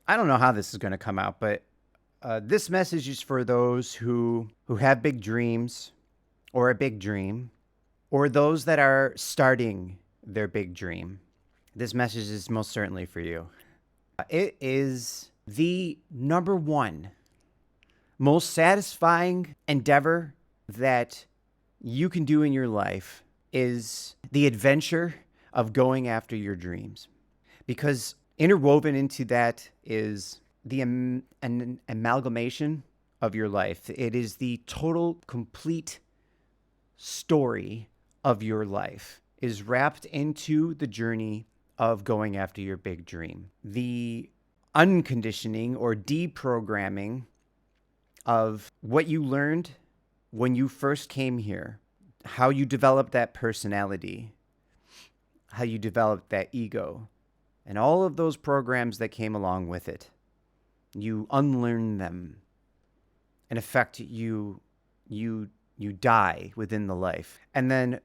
I don't know how this is going to come out, but this message is for those who have big dreams or a big dream, or those that are starting their big dream. This message is most certainly for you. It is the number one most satisfying endeavor that you can do in your life is the adventure of going after your dreams. Because interwoven into that is an amalgamation of your life. It is the total, complete story of your life is wrapped into the journey of going after your big dream. The unconditioning or deprogramming of what you learned when you first came here, how you developed that personality, how you developed that ego, and all of those programs that came along with it. You unlearn them. In effect, you die within the life. And then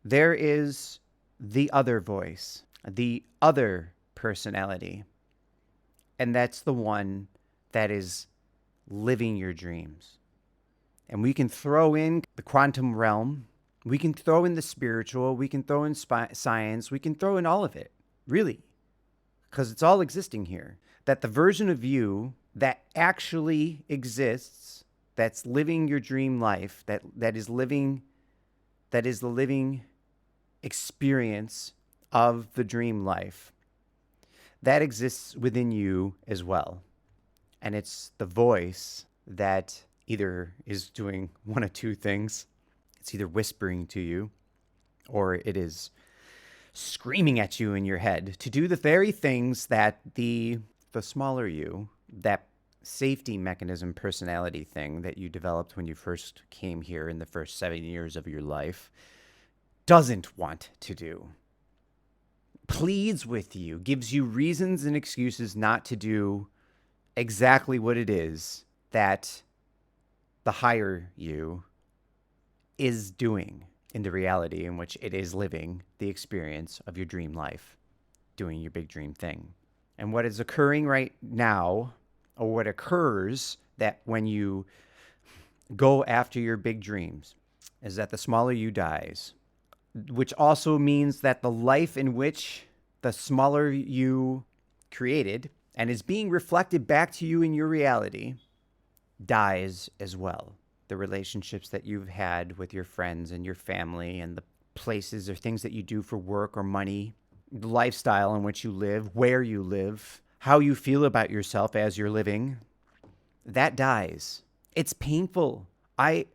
there is the other voice, the other personality. And that's the one that is living your dreams. And we can throw in the quantum realm, we can throw in the spiritual, we can throw in science, we can throw in all of it, really, because it's all existing here. That the version of you that actually exists, that's living your dream life, that is the living experience of the dream life, that exists within you as well. And it's the voice that either is doing one of two things. It's either whispering to you or it is screaming at you in your head to do the very things that the smaller you, that safety mechanism personality thing that you developed when you first came here in the first 7 years of your life, doesn't want to do. Pleads with you, gives you reasons and excuses not to do exactly what it is that the higher you is doing in the reality in which it is living the experience of your dream life, doing your big dream thing. And what is occurring right now, or what occurs that when you go after your big dreams, is that the smaller you dies, which also means that the life in which the smaller you created and is being reflected back to you in your reality dies as well. The relationships that you've had with your friends and your family and the places or things that you do for work or money, the lifestyle in which you live, where you live, how you feel about yourself as you're living, that dies. It's painful. I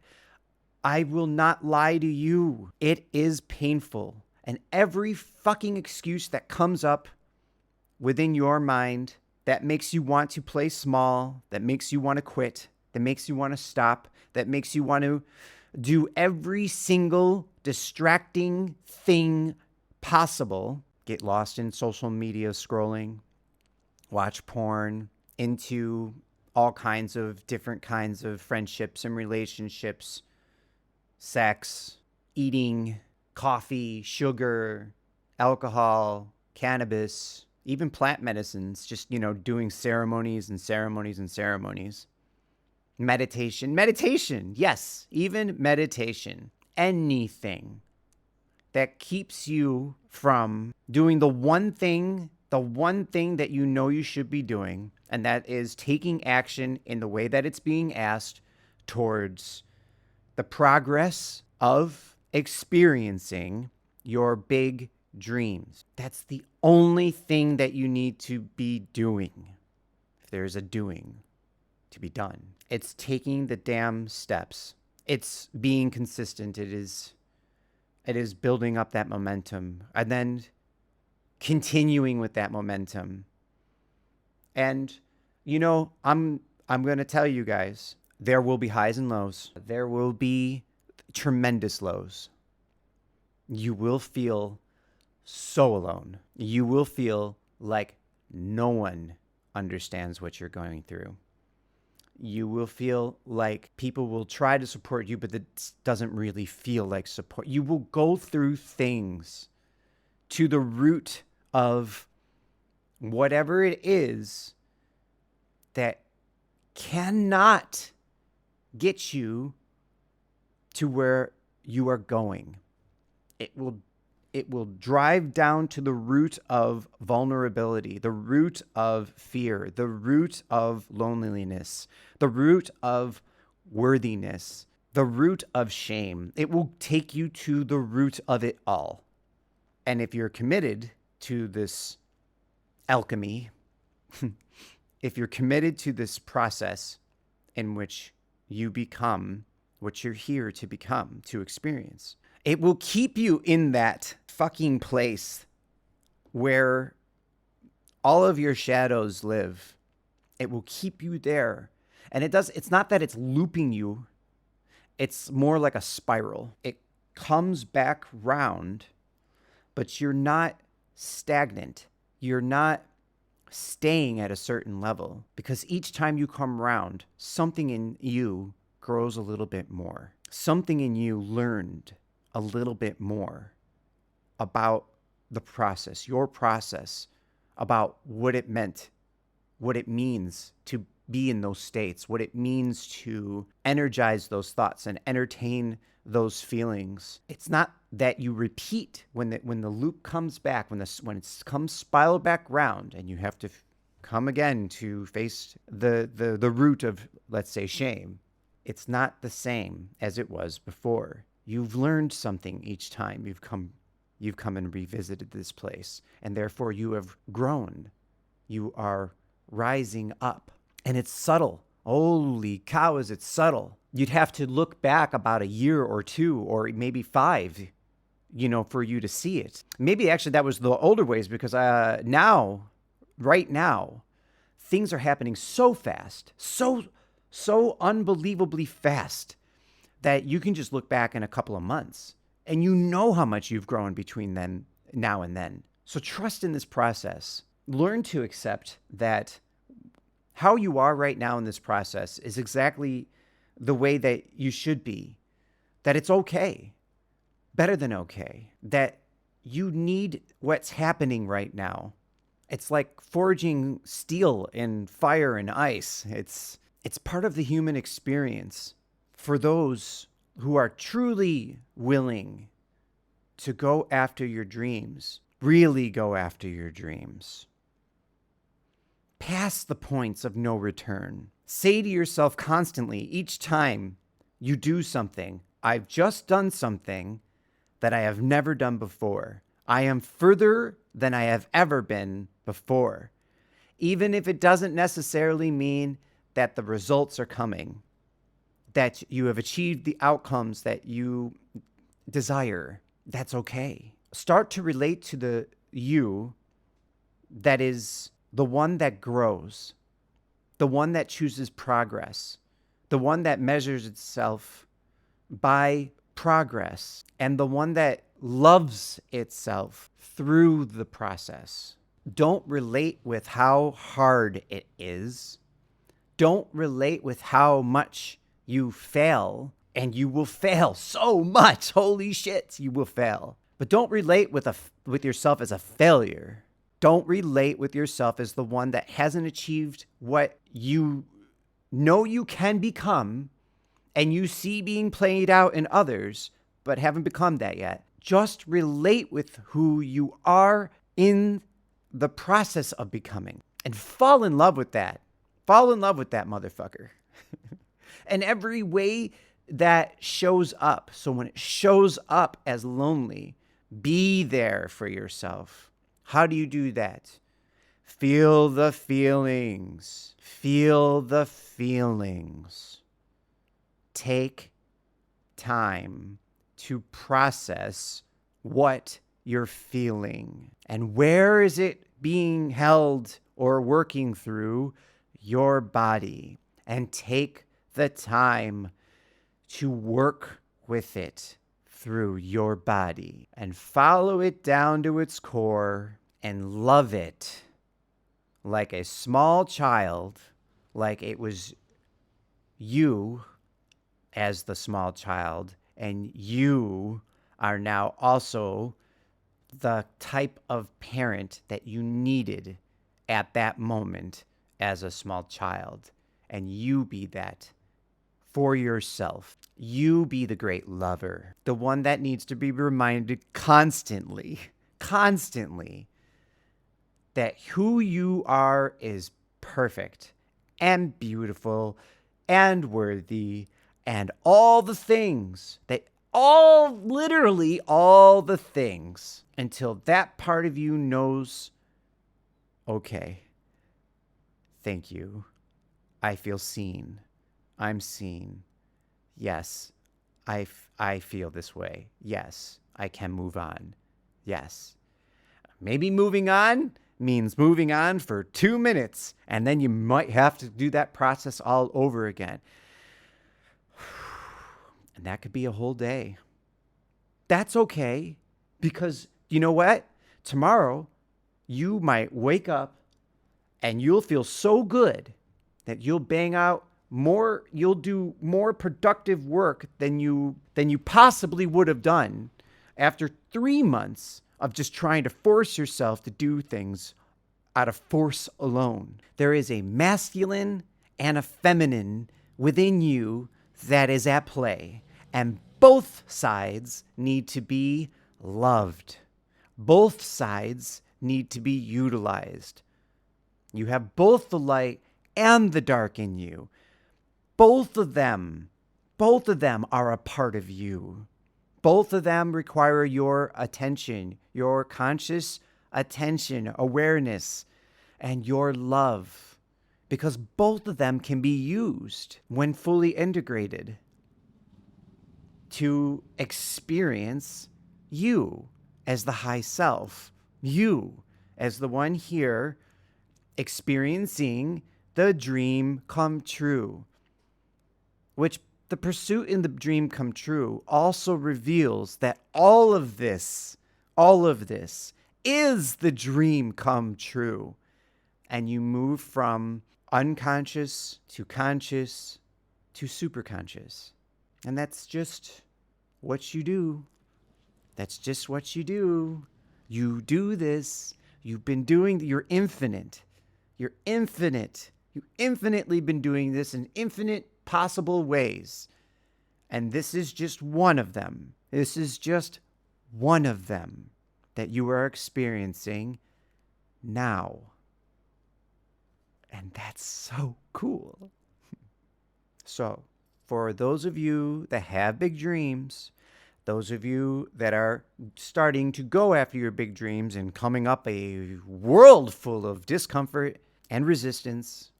will not lie to you. It is painful. And every fucking excuse that comes up within your mind that makes you want to play small, that makes you want to quit, that makes you want to stop, that makes you want to do every single distracting thing possible, get lost in social media scrolling, watch porn, into all kinds of different kinds of friendships and relationships, sex, eating, coffee, sugar, alcohol, cannabis, even plant medicines, just, doing ceremonies and ceremonies and ceremonies. Meditation, yes, even meditation. Anything that keeps you from doing the one thing that you know you should be doing, and that is taking action in the way that it's being asked towards the progress of experiencing your big dreams. That's the only thing that you need to be doing. If there's a doing to be done, it's taking the damn steps. It's being consistent. It is building up that momentum and then continuing with that momentum. And I'm going to tell you guys, there will be highs and lows. There will be tremendous lows. You will feel so alone. You will feel like no one understands what you're going through. You will feel like people will try to support you, but it doesn't really feel like support. You will go through things to the root of whatever it is that cannot get you to where you are going. It will drive down to the root of vulnerability, the root of fear, the root of loneliness, the root of worthiness, the root of shame. It will take you to the root of it all. And if you're committed to this alchemy, if you're committed to this process in which you become what you're here to become, to experience, it will keep you in that fucking place where all of your shadows live. It will keep you there. And it's not that it's looping you. It's more like a spiral. It comes back round, but you're not stagnant. You're not staying at a certain level, because each time you come around, something in you grows a little bit more. Something in you learned a little bit more about the process, your process, about what it meant, what it means to be in those states, what it means to energize those thoughts and entertain those feelings. It's not that you repeat when the loop comes back, when it comes spiral back round, and you have to come again to face the root of, let's say, shame. It's not the same as it was before. You've learned something each time you've come and revisited this place, and therefore you have grown. You are rising up, and it's subtle. Holy cow, is it subtle? You'd have to look back about a year or two, or maybe 5, for you to see it. Maybe actually that was the older ways, because right now, things are happening so fast, so unbelievably fast, that you can just look back in a couple of months and you know how much you've grown between now and then. So trust in this process. Learn to accept that how you are right now in this process is exactly the way that you should be, that it's okay, better than okay, that you need what's happening right now. It's like forging steel in fire and ice. It's part of the human experience. For those who are truly willing to go after your dreams, really go after your dreams, past the points of no return. Say to yourself constantly, each time you do something, I've just done something that I have never done before. I am further than I have ever been before. Even if it doesn't necessarily mean that the results are coming, that you have achieved the outcomes that you desire, that's okay. Start to relate to the you that is the one that grows, the one that chooses progress, the one that measures itself by progress, and the one that loves itself through the process. Don't relate with how hard it is. Don't relate with how much you fail, and you will fail so much. Holy shit, you will fail. But don't relate with yourself as a failure. Don't relate with yourself as the one that hasn't achieved what you know you can become and you see being played out in others, but haven't become that yet. Just relate with who you are in the process of becoming and fall in love with that. Fall in love with that motherfucker. And every way that shows up. So when it shows up as lonely, be there for yourself. How do you do that? Feel the feelings. Feel the feelings. Take time to process what you're feeling. And where is it being held or working through? Your body. And take the time to work with it through your body and follow it down to its core and love it like a small child, like it was you as the small child, and you are now also the type of parent that you needed at that moment as a small child, and you be that for yourself. You be the great lover, the one that needs to be reminded constantly, constantly, that who you are is perfect and beautiful and worthy and all the things that literally all the things, until that part of you knows, okay, thank you. I feel seen. I'm seen. Yes, I feel this way. Yes, I can move on. Yes. Maybe moving on means moving on for 2 minutes, and then you might have to do that process all over again. And that could be a whole day. That's okay, because you know what? Tomorrow, you might wake up and you'll feel so good that you'll you'll do more productive work than you possibly would have done after 3 months of just trying to force yourself to do things out of force alone. There is a masculine and a feminine within you that is at play, and both sides need to be loved. Both sides need to be utilized. You have both the light and the dark in you. Both of them are a part of you. Both of them require your attention, your conscious attention, awareness, and your love, because both of them can be used when fully integrated to experience you as the high self, you as the one here experiencing the dream come true, which the pursuit in the dream come true also reveals that all of this is the dream come true. And you move from unconscious to conscious to superconscious. And that's just what you do. That's just what you do. You do this. You've been doing, you're infinite. You're infinite. You've infinitely been doing this in infinite possible ways. And this is just one of them. This is just one of them that you are experiencing now. And that's so cool. So, for those of you that have big dreams, those of you that are starting to go after your big dreams and coming up a world full of discomfort and resistance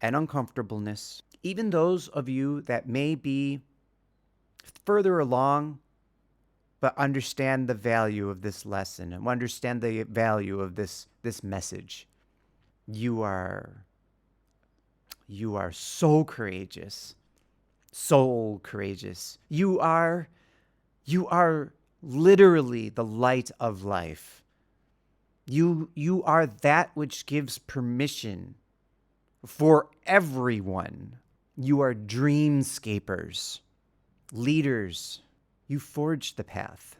and uncomfortableness, even those of you that may be further along but understand the value of this lesson and understand the value of this message, you are so courageous. So courageous. You are literally the light of life. You are that which gives permission for everyone. You are dreamscapers, leaders. You forge the path.